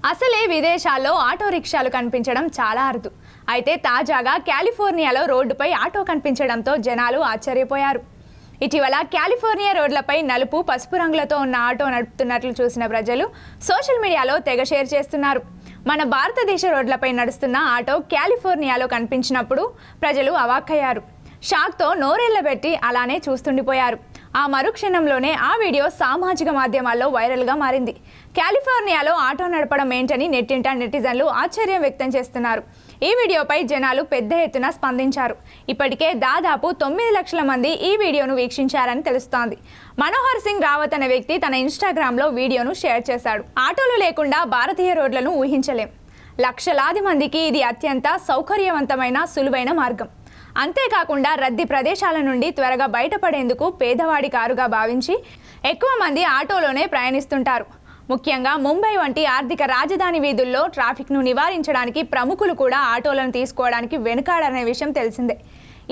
అసలే విదేశాల్లో ఆటో రిక్షాలు కనిపించడం చాలా అరుదు. అయితే తాజాగా కాలిఫోర్నియాలో రోడ్డుపై ఆటో కనిపించడంతో జనాలు ఆశ్చర్యపోయారు. ఇటీవల కాలిఫోర్నియా రోడ్లపై నలుపు, పసుపు రంగులతో ఉన్న ఆటో నడుపుతున్నట్లు చూసిన ప్రజలు సోషల్ మీడియాలో తెగ షేర్ చేస్తున్నారు. మన భారతదేశ రోడ్లపై నడుస్తున్న ఆటో కాలిఫోర్నియాలో కనిపించినప్పుడు ప్రజలు అవాక్కయ్యారు. షాక్తో నోరెళ్లబెట్టి అలానే చూస్తుండిపోయారు. ఆ మరుక్షణంలోనే ఆ వీడియో సామాజిక మాధ్యమాల్లో వైరల్గా మారింది. కాలిఫోర్నియాలో ఆటో నడపడం ఏంటని నెట్టింట నెటిజన్లు ఆశ్చర్యం వ్యక్తం చేస్తున్నారు. ఈ వీడియోపై జనాలు పెద్ద ఎత్తున స్పందించారు. ఇప్పటికే దాదాపు 9 లక్షల మంది ఈ వీడియోను వీక్షించారని తెలుస్తోంది. మనోహర్ సింగ్ రావత్ అనే వ్యక్తి తన ఇన్స్టాగ్రామ్లో వీడియోను షేర్ చేశాడు. ఆటోలు లేకుండా భారతీయ రోడ్లను ఊహించలేం. లక్షలాది మందికి ఇది అత్యంత సౌకర్యవంతమైన, సులువైన మార్గం. అంతేకాకుండా రద్దీ ప్రదేశాల నుండి త్వరగా బయటపడేందుకు పేదవాడి కారుగా భావించి ఎక్కువ మంది ఆటోలోనే ప్రయాణిస్తుంటారు. ముఖ్యంగా ముంబై వంటి ఆర్థిక రాజధాని వీధుల్లో ట్రాఫిక్ను నివారించడానికి ప్రముఖులు కూడా ఆటోలను తీసుకోవడానికి వెనుకాడనే విషయం తెలిసిందే.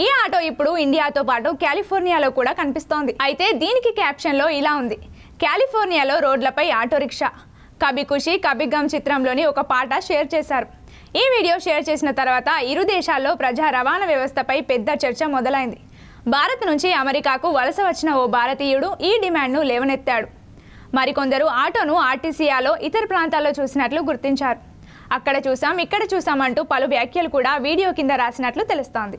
ఈ ఆటో ఇప్పుడు ఇండియాతో పాటు కాలిఫోర్నియాలో కూడా కనిపిస్తోంది. అయితే దీనికి క్యాప్షన్లో ఇలా ఉంది: కాలిఫోర్నియాలో రోడ్లపై auto rickshaw. Kabhi Khushi Kabhi gum చిత్రంలోని ఒక పాట షేర్ చేశారు. ఈ వీడియో షేర్ చేసిన తర్వాత ఇరు దేశాల్లో ప్రజా రవాణా వ్యవస్థపై పెద్ద చర్చ మొదలైంది. భారత్ నుంచి అమెరికాకు వలస వచ్చిన ఓ భారతీయుడు ఈ డిమాండ్ను లేవనెత్తాడు. మరికొందరు ఆటోను ఆర్టీసీలో ఇతర ప్రాంతాల్లో చూసినట్లు గుర్తించారు. అక్కడ చూసాం, ఇక్కడ చూసాం అంటూ పలు వ్యాఖ్యలు కూడా వీడియో కింద రాసినట్లు తెలుస్తోంది.